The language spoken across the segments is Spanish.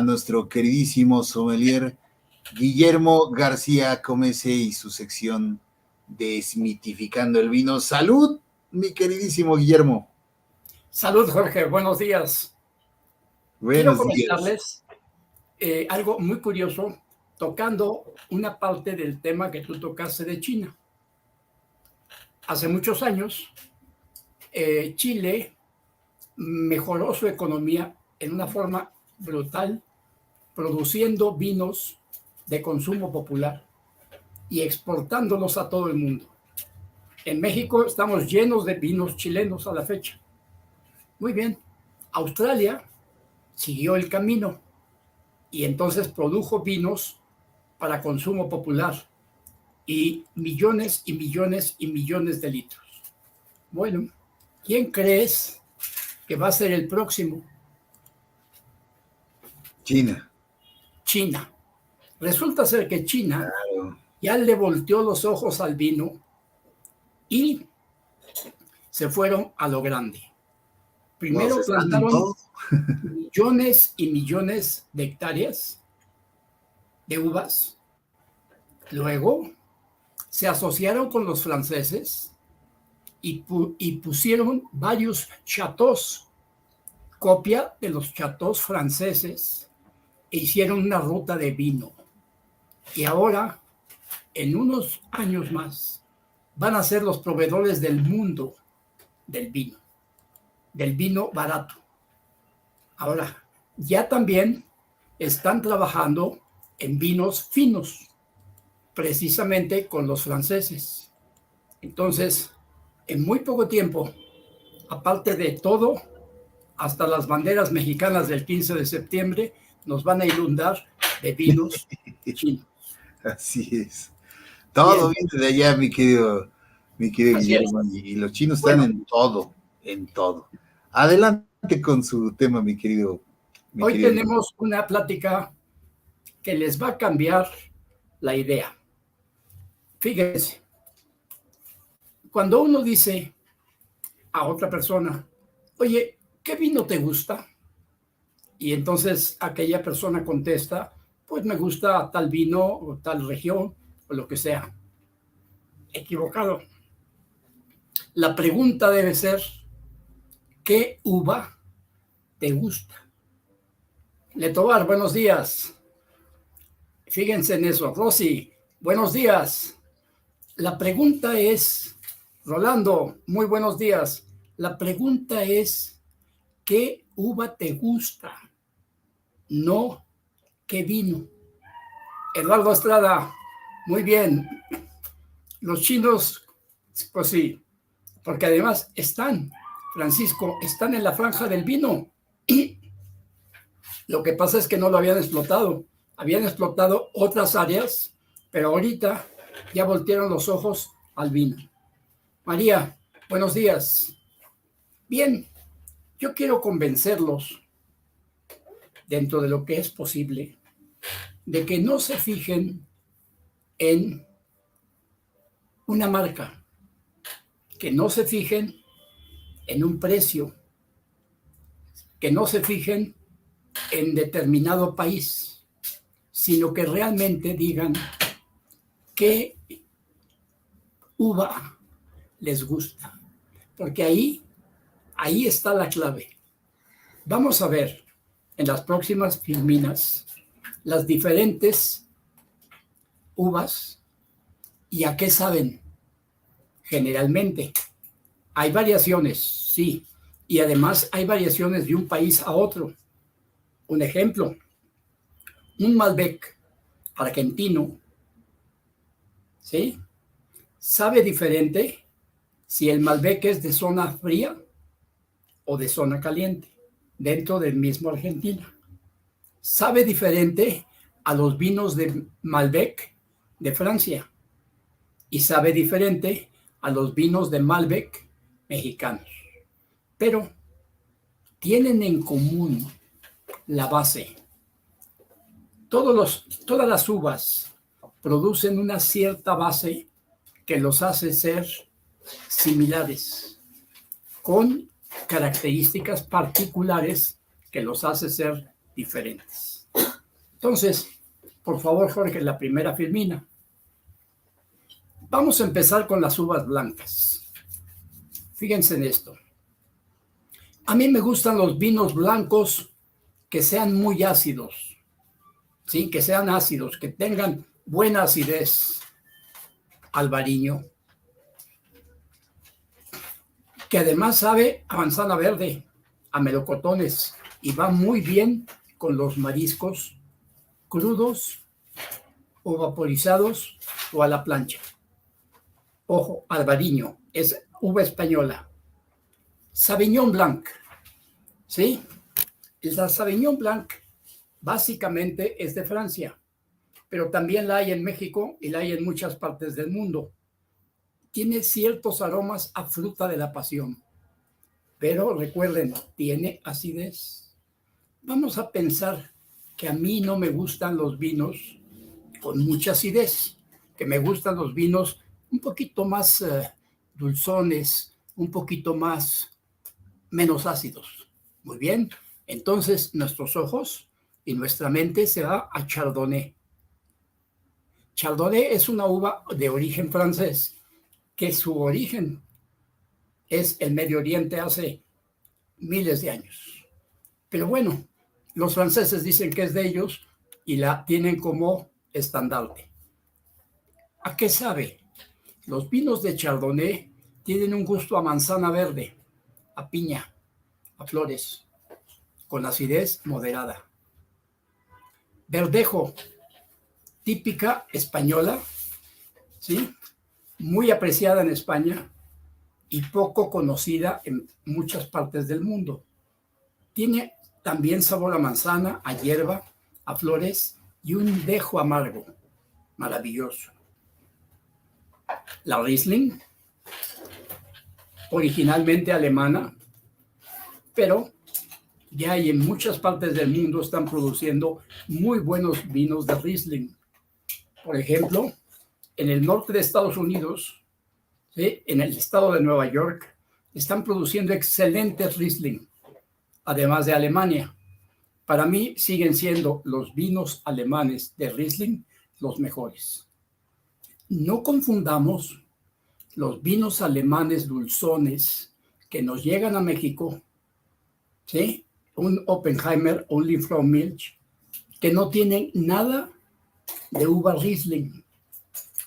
nuestro queridísimo sommelier Guillermo García Comese y su sección Desmitificando el Vino. ¡Salud, mi queridísimo Guillermo! Salud, Jorge. Buenos días. Quiero comentarles algo muy curioso, tocando una parte del tema que tú tocaste de China. Hace muchos años, Chile mejoró su economía en una forma brutal, produciendo vinos de consumo popular y exportándolos a todo el mundo. En México estamos llenos de vinos chilenos a la fecha. Muy bien. Australia siguió el camino y entonces produjo vinos para consumo popular y millones y millones y millones de litros. Bueno, ¿quién crees que va a ser el próximo? China. China. Resulta ser que China ya le volteó los ojos al vino y se fueron a lo grande. Primero plantaron millones y millones de hectáreas de uvas. Luego se asociaron con los franceses y pusieron varios chateaux, copia de los chateaux franceses, e hicieron una ruta de vino. Y ahora, en unos años más, van a ser los proveedores del mundo del vino barato. Ahora, ya también están trabajando en vinos finos, precisamente con los franceses. Entonces, en muy poco tiempo, aparte de todo, hasta las banderas mexicanas del 15 de septiembre nos van a inundar de vinos chinos. Así es. Todo viene de allá, mi querido Guillermo. Y los chinos están en todo, en todo. Adelante con su tema, mi querido. Hoy tenemos una plática que les va a cambiar la idea. Fíjense, cuando uno dice a otra persona, oye, ¿qué vino te gusta? Y entonces aquella persona contesta, pues me gusta tal vino o tal región o lo que sea. Equivocado. La pregunta debe ser, ¿qué uva te gusta? Letobar, buenos días. Fíjense en eso. Rosy, buenos días. La pregunta es, Rolando, muy buenos días. La pregunta es, ¿qué uva te gusta? No, ¿qué vino? Eduardo Estrada, muy bien. Los chinos, pues sí, porque además Francisco, están en la franja del vino. Y lo que pasa es que no lo habían explotado. Habían explotado otras áreas, pero ahorita ya voltearon los ojos al vino. María, buenos días. Bien, yo quiero convencerlos, dentro de lo que es posible, de que no se fijen en una marca, que no se fijen en un precio, que no se fijen en determinado país, sino que realmente digan qué uva les gusta, porque ahí está la clave. Vamos a ver en las próximas filminas las diferentes uvas y a qué saben. Generalmente hay variaciones, sí, y además hay variaciones de un país a otro. Un ejemplo, un Malbec argentino, ¿sí? Sabe diferente si el Malbec es de zona fría o de zona caliente, dentro del mismo Argentina. Sabe diferente a los vinos de Malbec de Francia y sabe diferente a los vinos de Malbec mexicanos. Pero tienen en común la base. Todas las uvas producen una cierta base que los hace ser similares, con características particulares que los hace ser diferentes. Entonces, por favor, Jorge, la primera filmina. Vamos a empezar con las uvas blancas. Fíjense en esto. A mí me gustan los vinos blancos que sean muy ácidos, ¿sí? Que sean ácidos, que tengan buena acidez. Albariño, que además sabe a manzana verde, a melocotones, y va muy bien con los mariscos crudos o vaporizados o a la plancha. Ojo, Albariño, es uva española. Sauvignon Blanc, ¿sí? La Sauvignon Blanc básicamente es de Francia, pero también la hay en México y la hay en muchas partes del mundo. Tiene ciertos aromas a fruta de la pasión, pero recuerden, tiene acidez. Vamos a pensar que a mí no me gustan los vinos con mucha acidez, que me gustan los vinos un poquito más dulzones, un poquito menos ácidos. Muy bien, entonces nuestros ojos y nuestra mente se va a Chardonnay. Chardonnay es una uva de origen francés, que su origen es el Medio Oriente hace miles de años. Pero bueno, los franceses dicen que es de ellos y la tienen como estandarte. ¿A qué sabe? Los vinos de Chardonnay tienen un gusto a manzana verde, a piña, a flores, con acidez moderada. Verdejo, típica española, ¿sí? Muy apreciada en España y poco conocida en muchas partes del mundo. Tiene también sabor a manzana, a hierba, a flores y un dejo amargo, maravilloso. La Riesling, originalmente alemana, pero ya hay en muchas partes del mundo están produciendo muy buenos vinos de Riesling. Por ejemplo, en el norte de Estados Unidos, ¿sí? En el estado de Nueva York, están produciendo excelentes Riesling, además de Alemania. Para mí siguen siendo los vinos alemanes de Riesling los mejores. No confundamos los vinos alemanes dulzones que nos llegan a México, ¿sí? Un Oppenheimer o un Liebfraumilch, que no tienen nada de uva Riesling,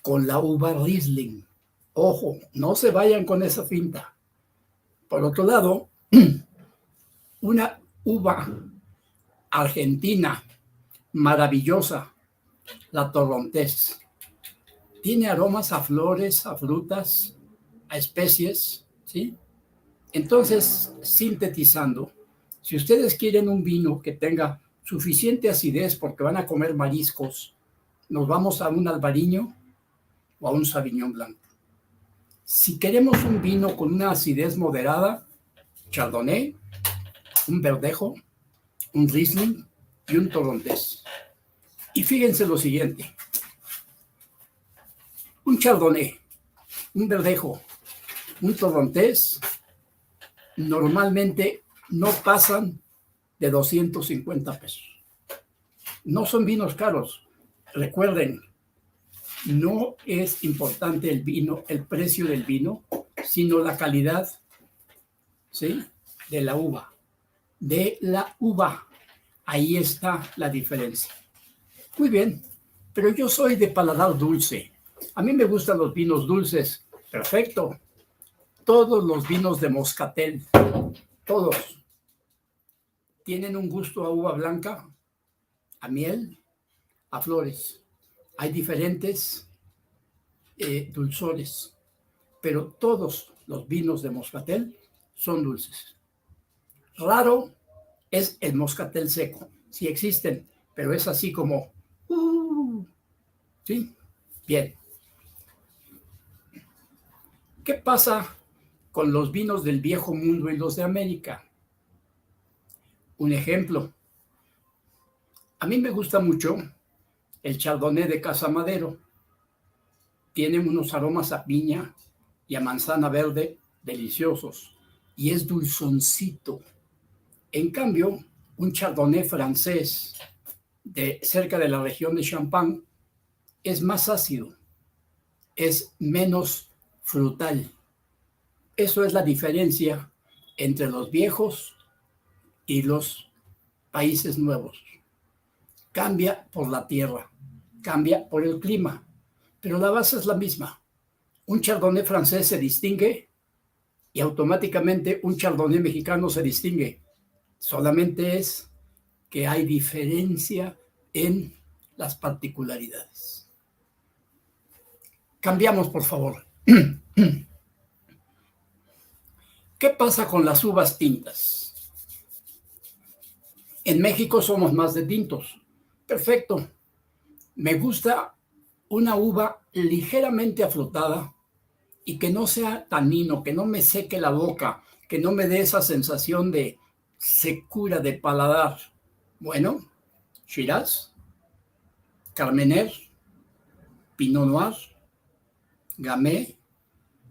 con la uva Riesling. Ojo, no se vayan con esa finta. Por otro lado, una uva argentina maravillosa, la Torrontés, tiene aromas a flores, a frutas, a especies, ¿sí? Entonces, sintetizando, si ustedes quieren un vino que tenga suficiente acidez porque van a comer mariscos, nos vamos a un albariño o a un Sauvignon Blanc. Si queremos un vino con una acidez moderada, Chardonnay, un Verdejo, un Riesling y un Torrontés. Y fíjense lo siguiente. Un Chardonnay, un Verdejo, un Torrontés, normalmente no pasan de 250 pesos. No son vinos caros. Recuerden, no es importante el vino, el precio del vino, sino la calidad, ¿sí? De la uva. De la uva. Ahí está la diferencia. Muy bien, pero yo soy de paladar dulce. A mí me gustan los vinos dulces. Perfecto. Todos los vinos de moscatel, todos, tienen un gusto a uva blanca, a miel, a flores. Hay diferentes dulzores, pero todos los vinos de moscatel son dulces. Raro es el moscatel seco. Sí existen, pero es así como... ¿sí? Bien. ¿Qué pasa con los vinos del viejo mundo y los de América? Un ejemplo. A mí me gusta mucho el Chardonnay de Casa Madero. Tiene unos aromas a piña y a manzana verde deliciosos y es dulzoncito. En cambio, un Chardonnay francés de cerca de la región de Champagne es más ácido, es menos frutal. Eso es la diferencia entre los viejos y los países nuevos. Cambia por la tierra, cambia por el clima, pero la base es la misma. Un chardonnay francés se distingue y automáticamente un chardonnay mexicano se distingue. Solamente es que hay diferencia en las particularidades. Cambiamos, por favor. ¿Qué pasa con las uvas tintas? En México somos más de tintos. Perfecto. Me gusta una uva ligeramente afrutada y que no sea tanino, que no me seque la boca, que no me dé esa sensación de secura de paladar. Bueno, Shiraz, Carmener, Pinot Noir, Gamay,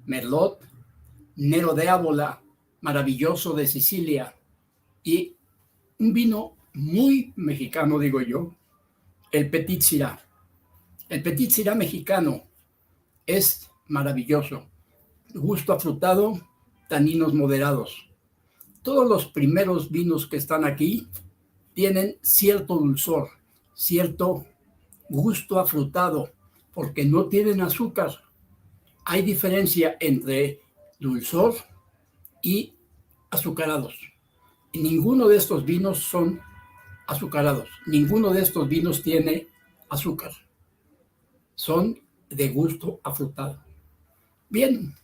Merlot, Nero de Ábola, maravilloso de Sicilia, y un vino muy mexicano, digo yo, el Petit Syrah. El Petit Syrah mexicano es maravilloso. Gusto afrutado, taninos moderados. Todos los primeros vinos que están aquí tienen cierto dulzor, cierto gusto afrutado, porque no tienen azúcar. Hay diferencia entre dulzor y azucarados. Ninguno de estos vinos son azucarados. Ninguno de estos vinos tiene azúcar. Son de gusto afrutado. Bien,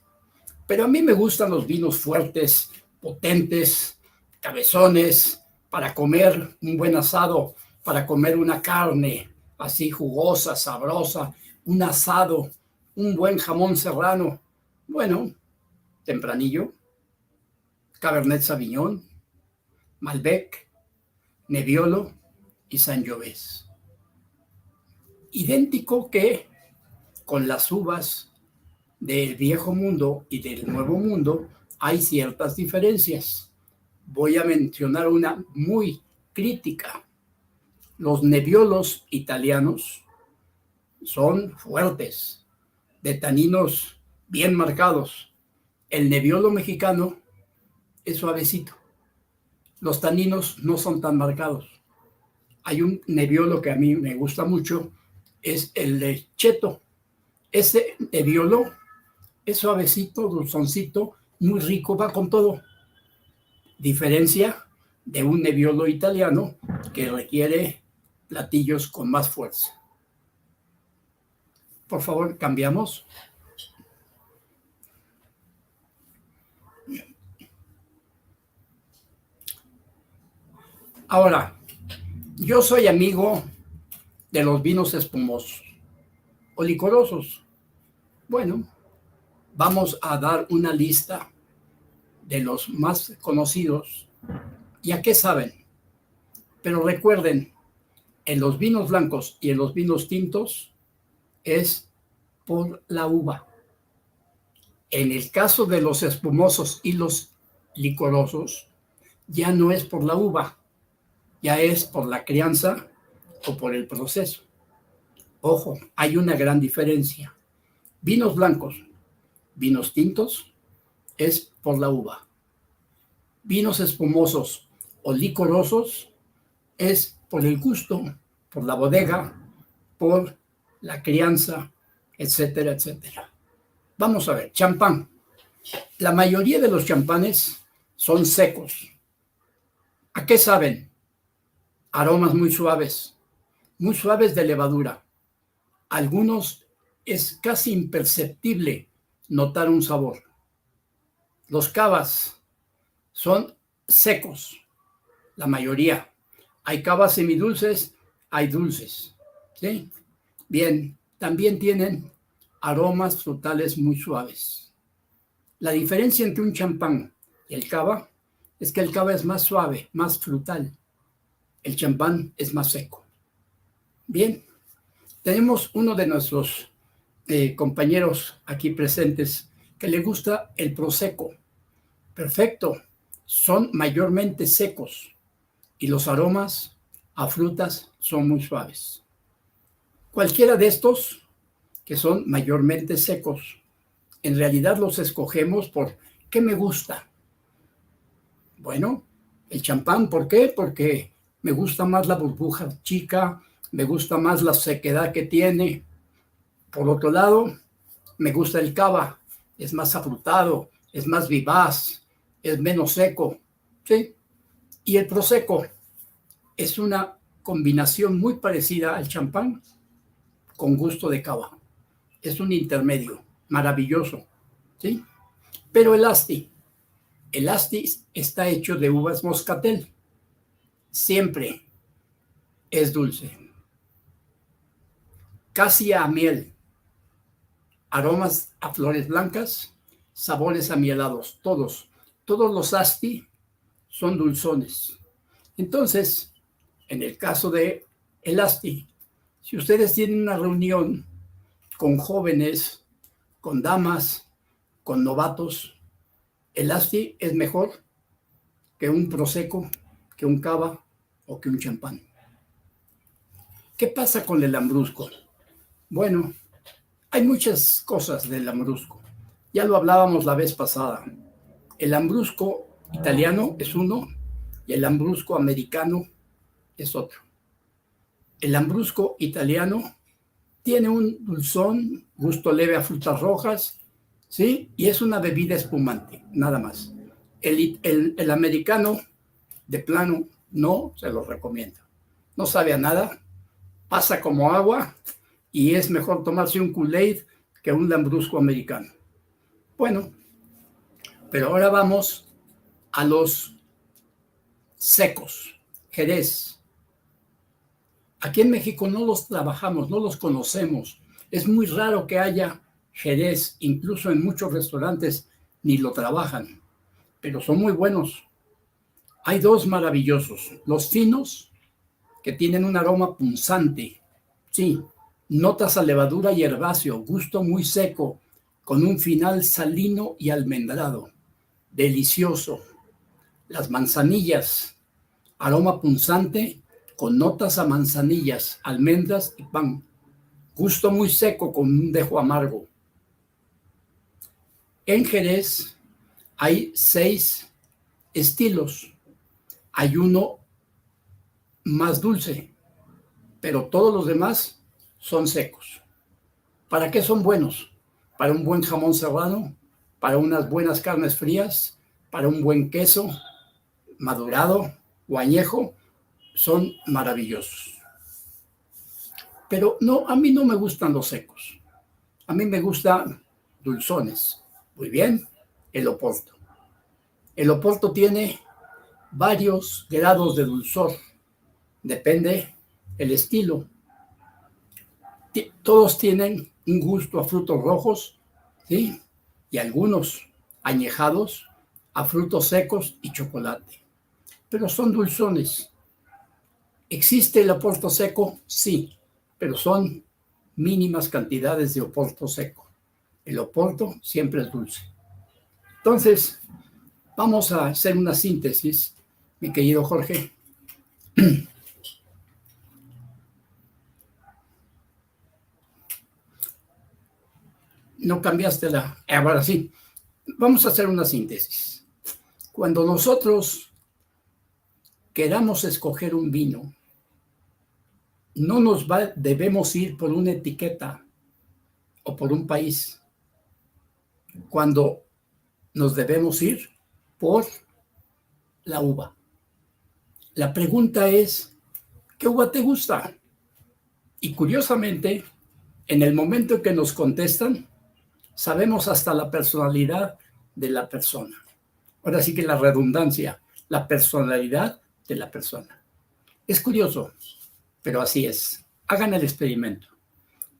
pero a mí me gustan los vinos fuertes, potentes, cabezones, para comer un buen asado, para comer una carne así jugosa, sabrosa, un asado, un buen jamón serrano. Bueno, Tempranillo, Cabernet Sauvignon, Malbec, Nebbiolo y Sangiovese. Idéntico que con las uvas del viejo mundo y del nuevo mundo hay ciertas diferencias. Voy a mencionar una muy crítica. Los Nebbiolos italianos son fuertes, de taninos bien marcados. El Nebbiolo mexicano es suavecito. Los taninos no son tan marcados. Hay un Nebbiolo que a mí me gusta mucho, es el de Cheto. Ese Nebbiolo es suavecito, dulzoncito, muy rico, va con todo. Diferencia de un Nebbiolo italiano que requiere platillos con más fuerza. Por favor, cambiamos. Ahora, yo soy amigo de los vinos espumosos o licorosos. Bueno, vamos a dar una lista de los más conocidos. ¿Y a qué saben? Pero recuerden, en los vinos blancos y en los vinos tintos es por la uva. En el caso de los espumosos y los licorosos, ya no es por la uva, ya es por la crianza o por el proceso. Ojo, hay una gran diferencia. Vinos blancos, vinos tintos, es por la uva. Vinos espumosos o licorosos es por el gusto, por la bodega, por la crianza, etcétera, etcétera. Vamos a ver, champán. La mayoría de los champanes son secos. ¿A qué saben? Aromas muy suaves de levadura. Algunos es casi imperceptible notar un sabor. Los cavas son secos, la mayoría. Hay cavas semidulces, hay dulces. ¿Sí? Bien, también tienen aromas frutales muy suaves. La diferencia entre un champán y el cava es que el cava es más suave, más frutal. El champán es más seco. Bien, tenemos uno de nuestros compañeros aquí presentes que le gusta el prosecco. Perfecto, son mayormente secos y los aromas a frutas son muy suaves. Cualquiera de estos, que son mayormente secos, en realidad los escogemos por ¿qué me gusta? Bueno, el champán, ¿por qué? Porque me gusta más la burbuja chica, me gusta más la sequedad que tiene. Por otro lado, me gusta el cava, es más afrutado, es más vivaz, es menos seco, ¿sí? Y el prosecco es una combinación muy parecida al champán con gusto de cava. Es un intermedio maravilloso, ¿sí? Pero el Asti está hecho de uvas moscatel. Siempre es dulce. Casi a miel. Aromas a flores blancas, sabores amielados. Todos los Asti son dulzones. Entonces, en el caso de el Asti, si ustedes tienen una reunión con jóvenes, con damas, con novatos, el Asti es mejor que un prosecco, que un cava o que un champán. ¿Qué pasa con el lambrusco? Bueno, hay muchas cosas del lambrusco. Ya lo hablábamos la vez pasada. El lambrusco italiano es uno y el lambrusco americano es otro. El lambrusco italiano tiene un dulzón, gusto leve a frutas rojas, ¿sí? Y es una bebida espumante, nada más. El americano, de plano, no se lo recomiendo. No sabe a nada, pasa como agua y es mejor tomarse un Kool-Aid que un lambrusco americano. Bueno, pero ahora vamos a los secos, Jerez. Aquí en México no los trabajamos, no los conocemos. Es muy raro que haya Jerez, incluso en muchos restaurantes ni lo trabajan, pero son muy buenos. Hay dos maravillosos, los finos, que tienen un aroma punzante, sí, notas a levadura y herbáceo, gusto muy seco, con un final salino y almendrado, delicioso. Las manzanillas, aroma punzante, con notas a manzanillas, almendras y pan, gusto muy seco con un dejo amargo. En Jerez hay 6 estilos. Hay uno más dulce, pero todos los demás son secos. ¿Para qué son buenos? Para un buen jamón serrano, para unas buenas carnes frías, para un buen queso madurado o añejo, son maravillosos. Pero no, a mí no me gustan los secos. A mí me gustan dulzones. Muy bien, el Oporto. El Oporto tiene varios grados de dulzor. Depende el estilo. Todos tienen un gusto a frutos rojos, ¿sí? Y algunos añejados a frutos secos y chocolate. Pero son dulzones. ¿Existe el Oporto seco? Sí, pero son mínimas cantidades de Oporto seco. El Oporto siempre es dulce. Entonces, vamos a hacer una síntesis, mi querido Jorge. No cambiaste la... Ahora sí, vamos a hacer una síntesis. Cuando nosotros queramos escoger un vino, no debemos ir por una etiqueta o por un país. Cuando nos debemos ir por la uva. La pregunta es, ¿qué uva te gusta? Y curiosamente, en el momento en que nos contestan, sabemos hasta la personalidad de la persona. Ahora sí que la redundancia, la personalidad de la persona. Es curioso, pero así es. Hagan el experimento.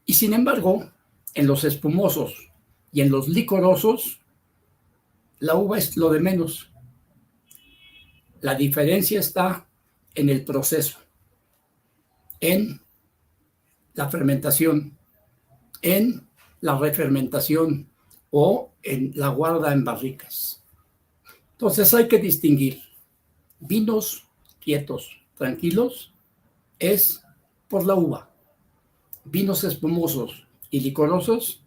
Y sin embargo, en los espumosos y en los licorosos, la uva es lo de menos. La diferencia está en el proceso, en la fermentación, en la refermentación o en la guarda en barricas. Entonces hay que distinguir vinos quietos, tranquilos, es por la uva. Vinos espumosos y licorosos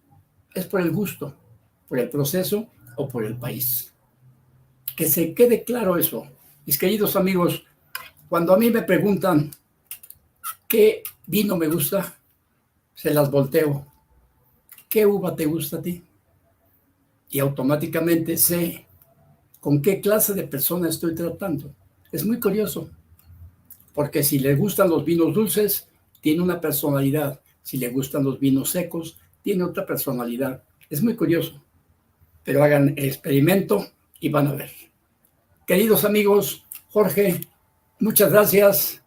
es por el gusto, por el proceso o por el país. Que se quede claro eso. Mis queridos amigos, cuando a mí me preguntan qué vino me gusta, se las volteo. ¿Qué uva te gusta a ti? Y automáticamente sé con qué clase de persona estoy tratando. Es muy curioso, porque si le gustan los vinos dulces, tiene una personalidad. Si le gustan los vinos secos, tiene otra personalidad. Es muy curioso, pero hagan el experimento y van a ver. Queridos amigos, Jorge, muchas gracias.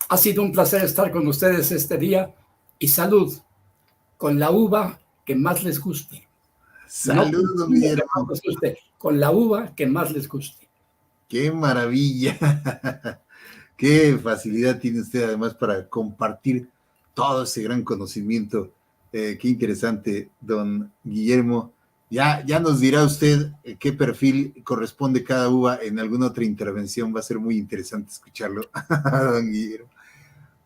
Ha sido un placer estar con ustedes este día y salud con la uva que más les guste. Saludos, don Guillermo. No les guste, con la uva que más les guste. ¡Qué maravilla! Qué facilidad tiene usted además para compartir todo ese gran conocimiento. Qué interesante, don Guillermo. Ya nos dirá usted qué perfil corresponde cada uva en alguna otra intervención. Va a ser muy interesante escucharlo, don Guillermo.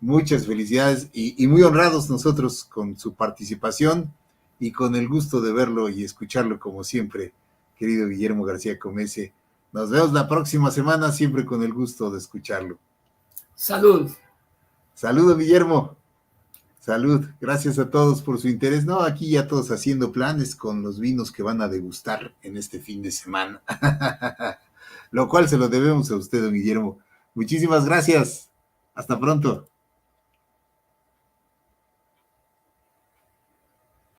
Muchas felicidades y muy honrados nosotros con su participación y con el gusto de verlo y escucharlo como siempre, querido Guillermo García Comese. Nos vemos la próxima semana, siempre con el gusto de escucharlo. Salud. Saludos, Guillermo. Salud. Gracias a todos por su interés. No, aquí ya todos haciendo planes con los vinos que van a degustar en este fin de semana. Lo cual se lo debemos a usted, don Guillermo. Muchísimas gracias. Hasta pronto.